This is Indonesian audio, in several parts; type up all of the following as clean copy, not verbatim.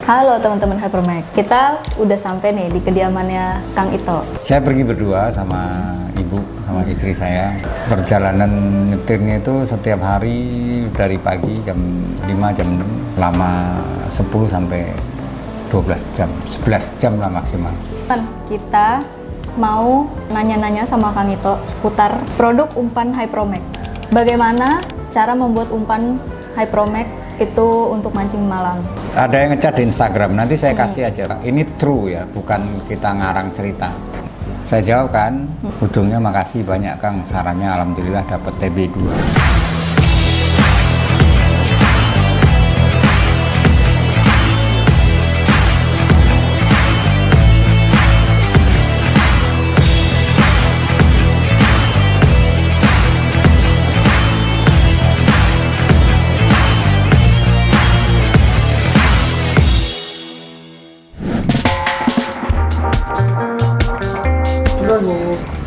Halo teman-teman Hypermax, kita udah sampai nih di kediamannya Kang Ito. Saya pergi berdua sama ibu, sama istri saya. Perjalanan nyetirnya itu setiap hari dari pagi jam 5, jam 6, lama 10 sampai 12 jam, 11 jam lah maksimal. Kita mau nanya-nanya sama Kang Ito seputar produk umpan Hypermax. Bagaimana cara membuat umpan Hypermax itu untuk mancing malam? Ada yang ngecat di Instagram, nanti saya kasih aja. Ini true ya, bukan kita ngarang cerita. Saya jawab kan, ujungnya makasih banyak Kang, sarannya alhamdulillah dapat TB2.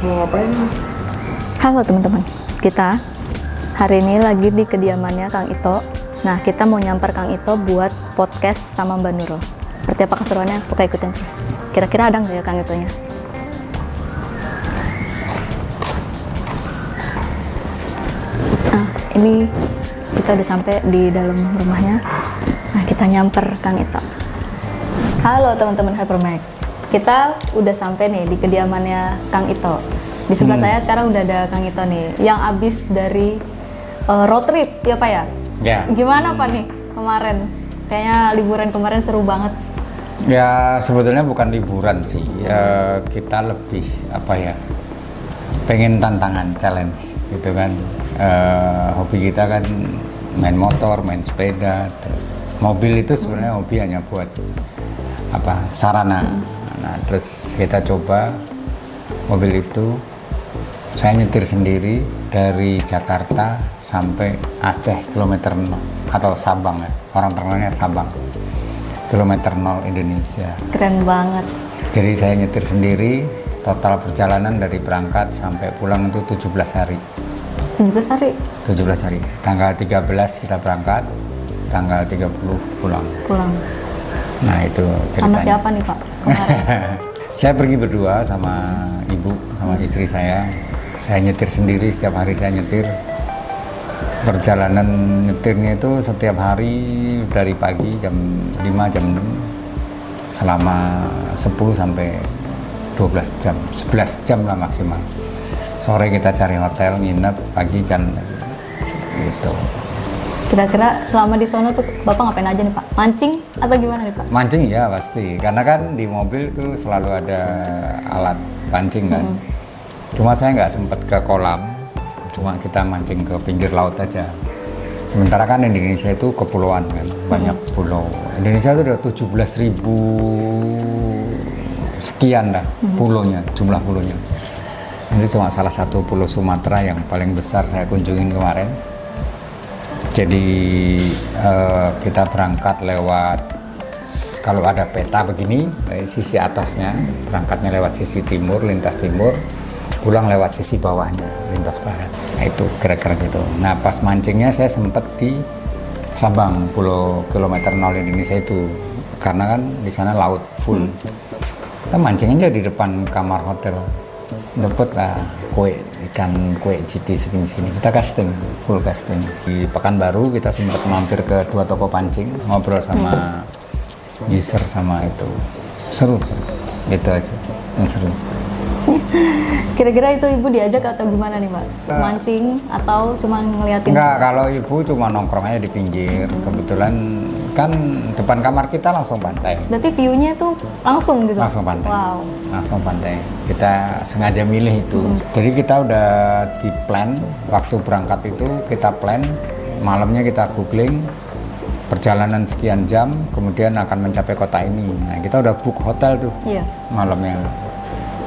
Mau ngapain? Halo teman-teman, kita hari ini lagi di kediamannya Kang Ito. Nah, kita mau nyamper Kang Ito buat podcast sama Mbak Nurul. Seperti apa keseruannya? Pokoknya ikutin. Kira-kira ada nggak ya Kang Itonya? Nah, ini kita udah sampai di dalam rumahnya. Nah, kita nyamper Kang Ito. Halo teman-teman Hypermax, kita udah sampai nih di kediamannya Kang Ito. Di sebelah saya sekarang udah ada Kang Ito nih, yang abis dari road trip, ya Pak ya? Ya. Gimana Pak nih kemarin? Kayaknya liburan kemarin seru banget. Ya sebetulnya bukan liburan sih, kita lebih apa ya, pengen tantangan, challenge gitu kan. Hobi kita kan main motor, main sepeda, terus mobil itu sebenarnya hobi hanya buat apa, sarana. Nah terus kita coba mobil itu, saya nyetir sendiri dari Jakarta sampai Aceh kilometer 0 atau Sabang ya, orang terkenalnya Sabang, kilometer 0 Indonesia. Keren banget. Jadi saya nyetir sendiri, total perjalanan dari berangkat sampai pulang itu 17 hari. 17 hari? 17 hari, tanggal 13 kita berangkat, tanggal 30 pulang. Nah itu ceritanya. Sama siapa nih Pak kemarin? Saya pergi berdua sama ibu, sama istri saya. Saya nyetir sendiri, setiap hari saya nyetir. Perjalanan nyetirnya itu setiap hari dari pagi jam 5, jam 6, selama 10 sampai 12 jam, 11 jam lah maksimal. Sore kita cari hotel, nginep, pagi jalan gitu. Kira-kira selama di sana tuh Bapak ngapain aja nih Pak? Mancing atau gimana nih Pak? Mancing ya pasti, karena kan di mobil itu selalu ada alat pancing kan. Cuma saya nggak sempet ke kolam, cuma kita mancing ke pinggir laut aja. Sementara kan Indonesia itu kepulauan kan, banyak pulau. Indonesia itu ada 17.000 sekian dah pulaunya, jumlah pulaunya. Ini cuma salah satu pulau Sumatera yang paling besar saya kunjungin kemarin. Jadi kita berangkat lewat, kalau ada peta begini, dari sisi atasnya, berangkatnya lewat sisi timur, lintas timur, pulang lewat sisi bawahnya, lintas barat. Nah itu kira-kira gitu. Nah pas mancingnya saya sempat di Sabang, pulau kilometer 0 Indonesia itu, karena kan di sana laut full. Kita mancing aja di depan kamar hotel, dapat lah kue ikan, kue GT segini-segini. Kita casting, full casting. Di Pekanbaru kita sempat mampir ke 2 toko pancing, ngobrol sama user sama itu. Seru. Gitu aja, yang seru. Kira-kira itu Ibu diajak atau gimana nih Pak? Mancing atau cuma ngeliatin? Enggak, kalau ibu cuma nongkrong aja di pinggir. Kebetulan kan depan kamar kita langsung pantai. Berarti view-nya tuh langsung gitu? Langsung pantai. Wow. Langsung pantai. Kita sengaja milih itu. Jadi kita udah di plan, waktu berangkat itu kita plan, malamnya kita googling, perjalanan sekian jam, kemudian akan mencapai kota ini. Nah kita udah book hotel tuh malamnya.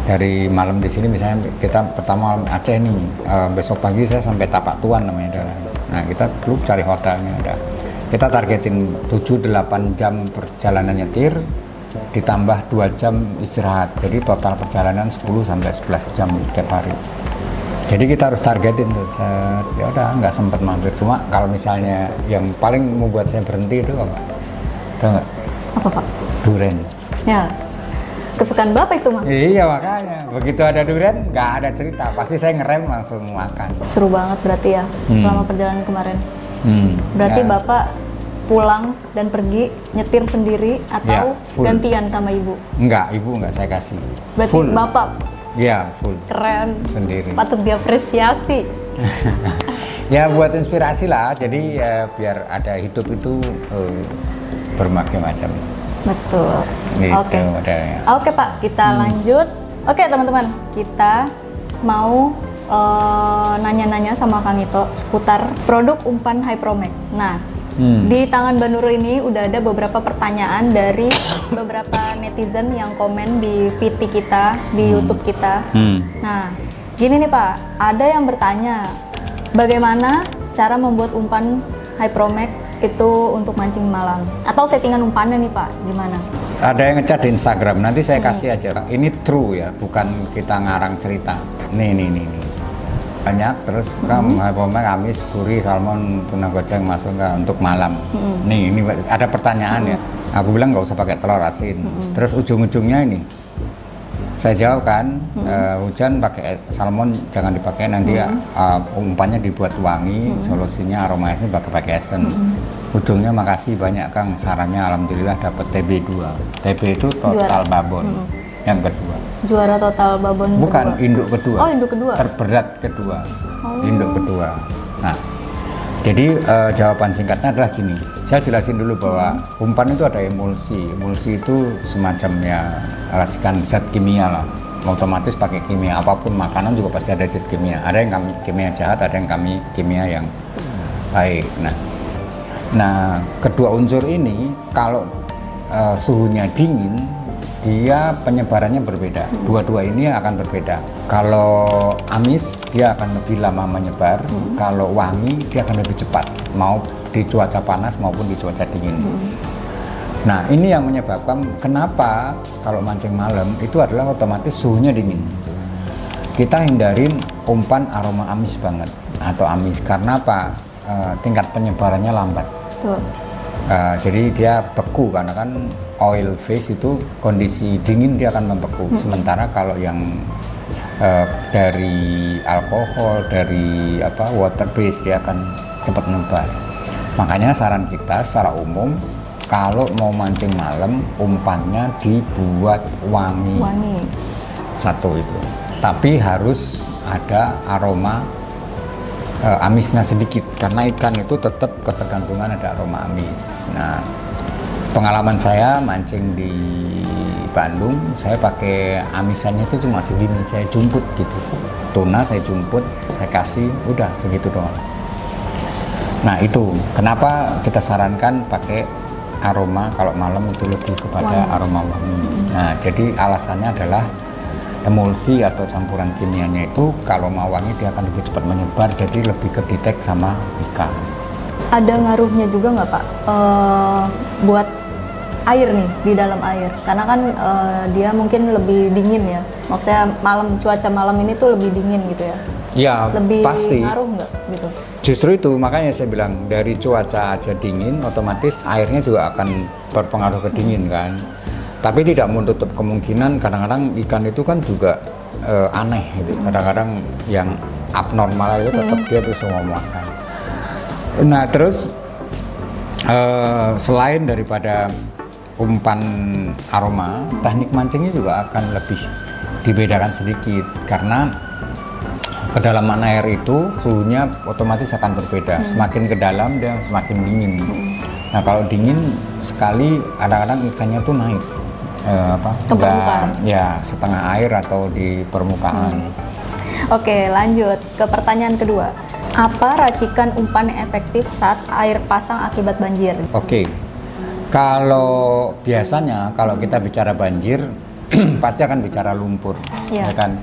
Dari malam di sini misalnya kita pertama malam Aceh nih, besok pagi saya sampai Tapak Tuan namanya. Nah kita dulu cari hotelnya udah. Kita targetin 7-8 jam perjalanan nyetir, ditambah 2 jam istirahat. Jadi total perjalanan 10-11 jam tiap hari. Jadi kita harus targetin tuh. Ya udah nggak sempet mampir. Cuma kalau misalnya yang paling membuat saya berhenti itu apa? Tahu nggak? Apa Pak? Duren. Ya, kesukaan Bapak itu mah. Iya makanya, begitu ada durian nggak ada cerita, pasti saya ngerem langsung makan. Seru banget berarti ya selama perjalanan kemarin. Berarti ya. Bapak pulang dan pergi nyetir sendiri atau Ya, full. gantian sama ibu? Enggak, ibu enggak saya kasih. Berarti Full. Bapak Iya, full. keren, Sendiri. patut diapresiasi. Ya buat inspirasi lah, jadi biar ada hidup itu berbagai macam. Betul. Gitu Oke. modelnya. Oke Pak, kita lanjut. Oke teman-teman, kita mau nanya-nanya sama Kang Ito seputar produk umpan Hypromax. Nah, di tangan Banuro ini udah ada beberapa pertanyaan dari beberapa netizen yang komen di VT kita, di YouTube kita. Nah, gini nih Pak, ada yang bertanya, bagaimana cara membuat umpan Hypromax itu untuk mancing malam? Atau settingan umpannya nih Pak, gimana? Ada yang ngecat di Instagram, nanti saya kasih aja. Ini true ya, bukan kita ngarang cerita. Nih. Banyak, terus kamu Hypromax, amis, kuri, salmon, tuna goceng masuk nggak untuk malam? Nih, ini ada pertanyaan ya. Aku bilang nggak usah pakai telur asin. Terus ujung-ujungnya ini, saya jawab kan, hujan pakai salmon jangan dipakai, nanti umpannya dibuat wangi, solusinya aroma esen pakai esen. Ujungnya makasih banyak Kang, sarannya alhamdulillah dapat TB2. TB itu total babon. Yang kedua. Juara total babon Bukan, kedua. induk kedua. Oh, induk kedua. Terberat kedua. Induk kedua. Nah, jadi jawaban singkatnya adalah gini. Saya jelasin dulu bahwa umpan itu ada emulsi. Emulsi itu semacam ya racikan zat kimia lah. Otomatis pakai kimia. Apapun makanan juga pasti ada zat kimia. Ada yang kami kimia jahat, ada yang kami kimia yang baik. Nah, kedua unsur ini kalau suhunya dingin, dia penyebarannya berbeda. Dua-dua ini akan berbeda. Kalau amis dia akan lebih lama menyebar. Kalau wangi dia akan lebih cepat. Mau di cuaca panas maupun di cuaca dingin. Nah ini yang menyebabkan kenapa kalau mancing malam itu adalah otomatis suhunya dingin. Kita hindarin umpan aroma amis banget atau amis karena apa? Tingkat penyebarannya lambat. Betul. Jadi dia beku karena kan oil phase itu kondisi dingin dia akan membeku. Sementara kalau yang dari alkohol, dari water base dia akan cepat menyebar. Makanya saran kita secara umum kalau mau mancing malam umpannya dibuat wangi. Satu itu. Tapi harus ada aroma amisnya sedikit karena ikan itu tetap ketergantungan ada aroma amis. Nah, pengalaman saya mancing di Bandung, saya pakai amisannya itu cuma segini, saya jumput gitu. Tuna saya jumput, saya kasih, udah segitu doang. Nah itu kenapa kita sarankan pakai aroma kalau malam itu lebih kepada aroma wangi. Nah jadi alasannya adalah emulsi atau campuran kimianya itu kalau mau wangi dia akan lebih cepat menyebar, jadi lebih kedetek sama ikan. Ada ngaruhnya juga nggak Pak buat air nih di dalam air? Karena kan dia mungkin lebih dingin ya. Maksudnya cuaca malam ini tuh lebih dingin gitu ya. Ya Lebih pasti. ngaruh nggak gitu? Justru itu makanya saya bilang dari cuaca aja dingin, otomatis airnya juga akan berpengaruh ke dingin kan. Tapi tidak menutup kemungkinan kadang-kadang ikan itu kan juga aneh gitu. Kadang-kadang yang abnormal itu tetap dia bisa makan. Nah terus selain daripada umpan aroma, teknik mancingnya juga akan lebih dibedakan sedikit karena kedalaman air itu suhunya otomatis akan berbeda. Semakin ke dalam dia semakin dingin. Nah kalau dingin sekali kadang-kadang ikannya tuh naik ke permukaan. Ya setengah air atau di permukaan. Oke, lanjut ke pertanyaan kedua. Apa racikan umpan yang efektif saat air pasang akibat banjir? Oke. Kalau biasanya kalau kita bicara banjir pasti akan bicara lumpur, ya kan?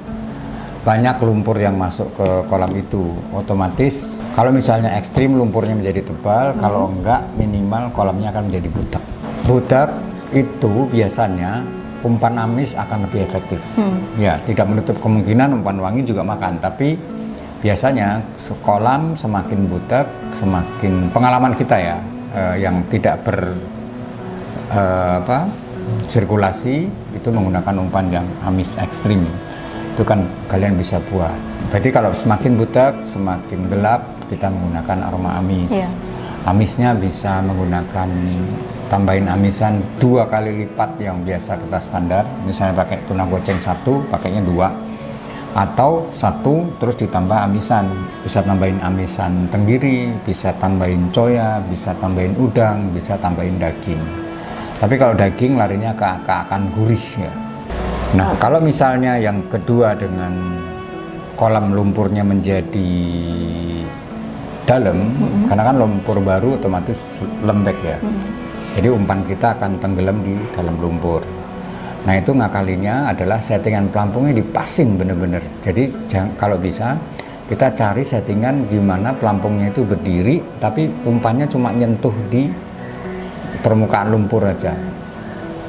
Banyak lumpur yang masuk ke kolam itu. Otomatis kalau misalnya ekstrim lumpurnya menjadi tebal, kalau enggak minimal kolamnya akan menjadi budak. Budak itu biasanya umpan amis akan lebih efektif. Ya, tidak menutup kemungkinan umpan wangi juga makan, tapi biasanya kolam semakin budak, semakin pengalaman kita ya, yang tidak sirkulasi itu menggunakan umpan yang amis ekstrim. Itu kan kalian bisa buat. Berarti kalau semakin butek, semakin gelap, kita menggunakan aroma amis. Iya. Amisnya bisa menggunakan tambahin amisan 2 kali lipat yang biasa kita standar. Misalnya pakai tuna goceng 1, pakainya 2. Atau 1 terus ditambah amisan. Bisa tambahin amisan tenggiri, bisa tambahin coya, bisa tambahin udang, bisa tambahin daging. Tapi kalau daging larinya ke akan gurih ya. Nah, kalau misalnya yang kedua dengan kolam lumpurnya menjadi dalam, karena kan lumpur baru otomatis lembek ya. Jadi umpan kita akan tenggelam di dalam lumpur. Nah, itu ngakalinya adalah settingan pelampungnya dipasin bener-bener. Jadi kalau bisa kita cari settingan gimana pelampungnya itu berdiri, tapi umpannya cuma nyentuh di permukaan lumpur aja.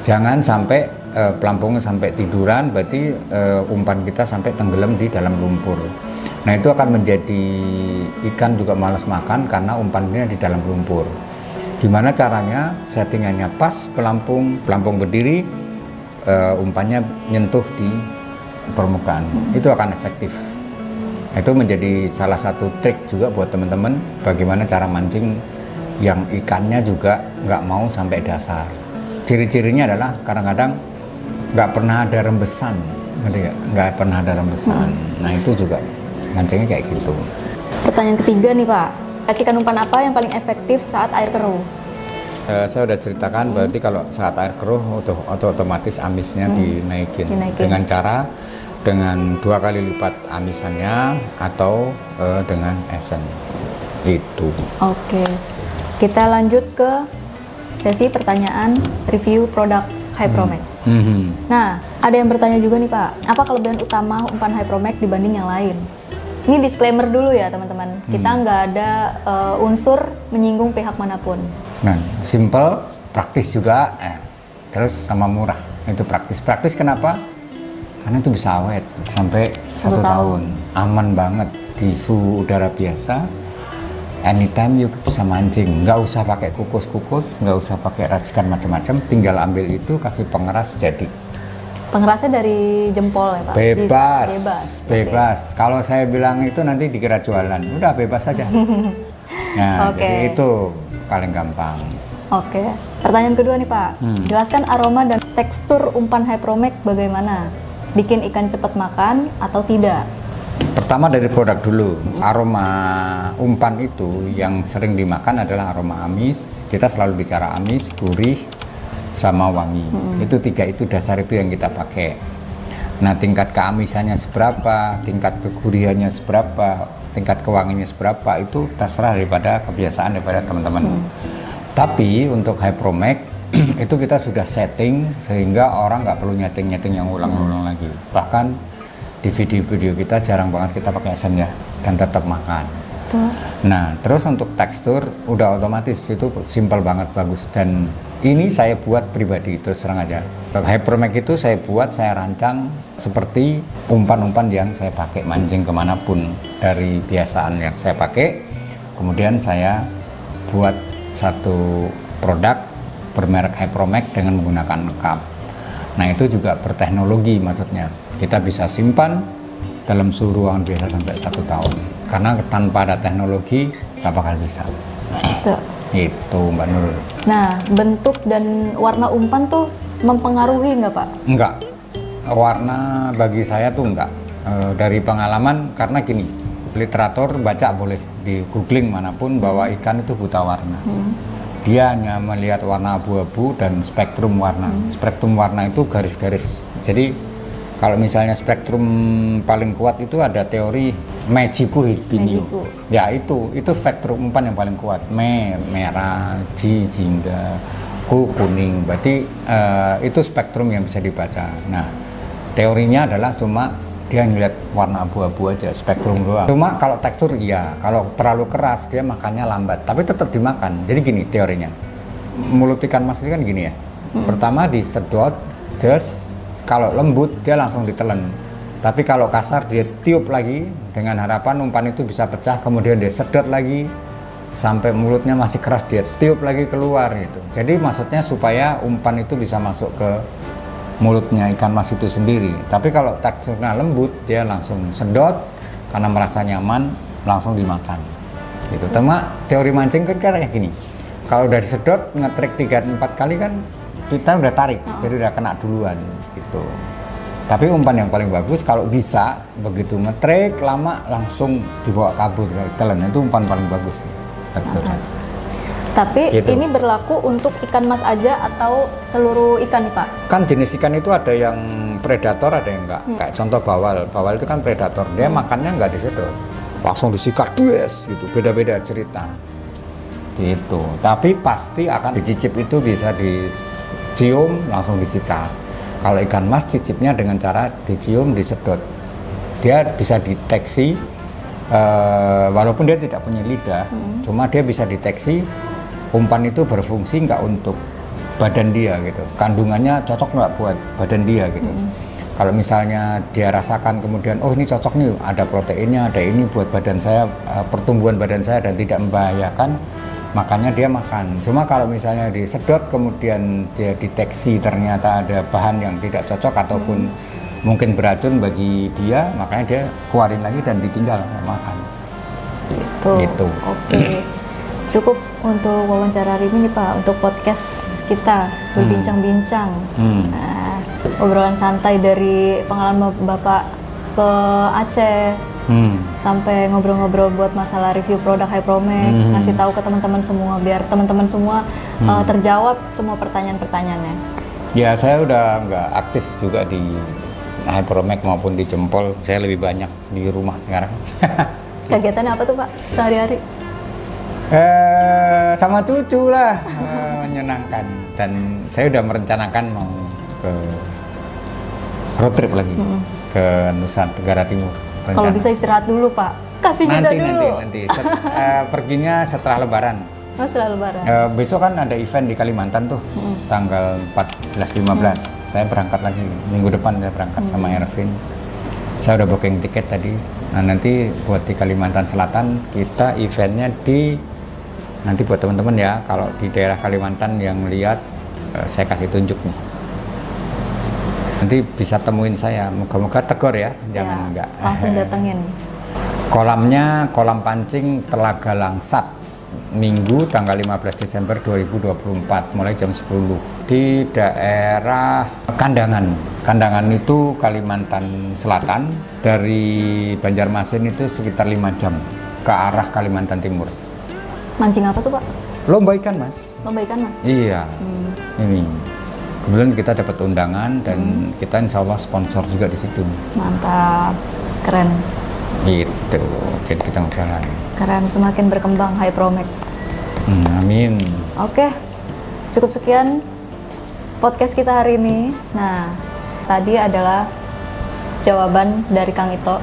Jangan sampai pelampungnya sampai tiduran, berarti umpan kita sampai tenggelam di dalam lumpur. Nah, itu akan menjadi ikan juga malas makan karena umpannya di dalam lumpur. Gimana caranya? Settingannya pas, pelampung berdiri, umpannya nyentuh di permukaan. Itu akan efektif. Itu menjadi salah satu trik juga buat teman-teman bagaimana cara mancing yang ikannya juga nggak mau sampai dasar. Ciri-cirinya adalah kadang-kadang nggak pernah ada rembesan, nggak pernah ada rembesan. Nah, itu juga mancingnya kayak gitu. Pertanyaan ketiga nih Pak, racikan umpan apa yang paling efektif saat air keruh? Saya udah ceritakan, berarti kalau saat air keruh otomatis amisnya dinaikin dengan cara dengan 2 kali lipat amisannya atau dengan esen itu. Oke, kita lanjut ke sesi pertanyaan review produk Hypromax. Nah, ada yang bertanya juga nih Pak, apa kelebihan utama umpan Hypromax dibanding yang lain? Ini disclaimer dulu ya teman-teman, kita nggak ada unsur menyinggung pihak manapun. Nah, simple, praktis juga, terus sama murah. Itu praktis. Praktis kenapa? Karena itu bisa awet sampai 1 tahun. Aman banget di suhu udara biasa. Anytime you bisa mancing, nggak usah pakai kukus-kukus, nggak usah pakai racikan macam-macam, tinggal ambil itu, kasih pengeras jadi. Pengerasnya dari jempol ya Pak? Bebas. Kalau saya bilang itu nanti dikira jualan, udah bebas saja. Nah, jadi itu paling gampang. Oke, pertanyaan kedua nih Pak, jelaskan aroma dan tekstur umpan Hypromax bagaimana? Bikin ikan cepat makan atau tidak? Pertama dari produk dulu, aroma umpan itu yang sering dimakan adalah aroma amis. Kita selalu bicara amis, gurih, sama wangi. Itu 3 itu dasar itu yang kita pakai. Nah, tingkat keamisannya seberapa, tingkat kegurihannya seberapa, tingkat kewanginya seberapa, itu terserah daripada kebiasaan daripada teman-teman. Tapi untuk Hypromax itu kita sudah setting sehingga orang nggak perlu nyeting-nyeting yang ulang-ulang lagi. Bahkan di video-video kita jarang banget kita pakai esen ya, dan tetap makan. Nah, terus untuk tekstur udah otomatis itu simple banget, bagus. Dan ini saya buat pribadi, terus terang aja. Hypromax itu saya buat, saya rancang seperti umpan-umpan yang saya pakai mancing kemanapun dari biasaan yang saya pakai. Kemudian saya buat satu produk bermerek Hypromax dengan menggunakan cup. Nah, itu juga berteknologi, maksudnya kita bisa simpan dalam suhu ruangan biasa sampai 1 tahun. Karena tanpa ada teknologi nggak bakal bisa. Itu Mbak Nur. Nah, bentuk dan warna umpan tuh mempengaruhi nggak Pak? Enggak. Warna bagi saya tuh enggak. Dari pengalaman, karena gini, literatur baca boleh di googling manapun bahwa ikan itu buta warna. Dia hanya melihat warna abu-abu dan spektrum warna. Spektrum warna itu garis-garis. Jadi kalau misalnya spektrum paling kuat itu ada teori Mejiku Hibinio. Ya itu spektrum umpan yang paling kuat. Merah, jingga, kuning. Berarti itu spektrum yang bisa dibaca. Nah, teorinya adalah cuma dia ngeliat warna abu-abu aja, spektrum doang. Cuma kalau tekstur iya, kalau terlalu keras dia makannya lambat, tapi tetap dimakan. Jadi gini teorinya, mulut ikan mas ini kan gini ya. Pertama disedot, terus kalau lembut dia langsung ditelan. Tapi kalau kasar dia tiup lagi dengan harapan umpan itu bisa pecah, kemudian dia sedot lagi, sampai mulutnya masih keras dia tiup lagi keluar gitu. Jadi maksudnya supaya umpan itu bisa masuk ke mulutnya ikan mas itu sendiri. Tapi kalau teksturnya lembut dia langsung sedot karena merasa nyaman langsung dimakan gitu. Cuma teori mancing kan kayak gini, kalau udah disedot ngetrik 3-4 kali kan kita udah tarik, jadi udah kena duluan gitu. Tapi umpan yang paling bagus kalau bisa begitu ngetrik lama langsung dibawa kabur telan, itu umpan paling bagus teksturnya. Tapi Gitu. ini berlaku untuk ikan mas aja atau seluruh ikan nih Pak? Kan jenis ikan itu ada yang predator ada yang enggak. Kayak contoh bawal itu kan predator, dia makannya enggak disedot, langsung disikat dues gitu, beda-beda cerita gitu. Tapi pasti akan dicicip, itu bisa dicium langsung disikat. Kalau ikan mas cicipnya dengan cara dicium disedot, dia bisa deteksi walaupun dia tidak punya lidah, cuma dia bisa deteksi umpan itu berfungsi nggak untuk badan dia gitu, kandungannya cocok nggak buat badan dia gitu. Kalau misalnya dia rasakan kemudian, oh ini cocok nih, ada proteinnya, ada ini buat badan saya, pertumbuhan badan saya dan tidak membahayakan, makanya dia makan. Cuma kalau misalnya disedot kemudian dia deteksi ternyata ada bahan yang tidak cocok ataupun mungkin beracun bagi dia, makanya dia keluarin lagi dan ditinggal nggak makan. Gitu. Oke. Cukup untuk wawancara hari ini nih Pak, untuk podcast kita berbincang-bincang. Nah, obrolan santai dari pengalaman Bapak ke Aceh. Sampai ngobrol-ngobrol buat masalah review produk Hypromek, ngasih tahu ke teman-teman semua biar teman-teman semua terjawab semua pertanyaan-pertanyaannya. Ya saya udah nggak aktif juga di Hypromek maupun di Jempol, saya lebih banyak di rumah sekarang. Kegiatannya apa tuh Pak sehari-hari? Sama cucu lah, menyenangkan. Dan saya udah merencanakan mau ke road trip lagi ke Nusa Tenggara Timur. Kalau bisa istirahat dulu Pak, kasih jeda dulu. Nanti. Perginya setelah Lebaran. Oh, setelah Lebaran. Besok kan ada event di Kalimantan tuh, tanggal 14-15. Saya berangkat lagi, minggu depan saya berangkat sama Ervin. Saya udah booking tiket tadi. Nah nanti buat di Kalimantan Selatan, kita eventnya nanti buat teman-teman ya, kalau di daerah Kalimantan yang lihat, saya kasih tunjuk nih. Nanti bisa temuin saya, moga-moga tegor ya, jangan enggak. Langsung datengin. Kolamnya kolam pancing Telaga Langsat, Minggu tanggal 15 Desember 2024 mulai jam 10 di daerah Kandangan. Kandangan itu Kalimantan Selatan, dari Banjarmasin itu sekitar 5 jam ke arah Kalimantan Timur. Mancing apa tuh Pak? Lomba ikan mas. Lomba ikan mas? Iya, ini. Kemudian kita dapat undangan dan kita insya Allah sponsor juga di situ. Mantap, keren. Gitu, jadi kita mau jalan. Keren, semakin berkembang Hypromek. Amin. Oke, cukup sekian podcast kita hari ini. Nah, tadi adalah jawaban dari Kang Ito,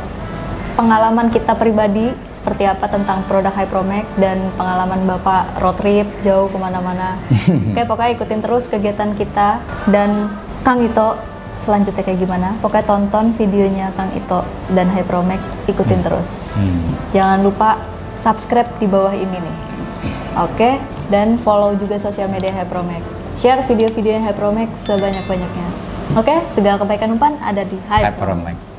pengalaman kita pribadi seperti apa tentang produk Hypromek dan pengalaman Bapak road trip jauh kemana-mana. Oke, pokoknya ikutin terus kegiatan kita dan Kang Ito selanjutnya kayak gimana. Pokoknya tonton videonya Kang Ito dan Hypromek, ikutin terus. Jangan lupa subscribe di bawah ini nih. Oke, dan follow juga sosial media Hypromek. Share video-videonya Hypromek sebanyak-banyaknya. Oke, segala kebaikan umpan ada di Hypromek.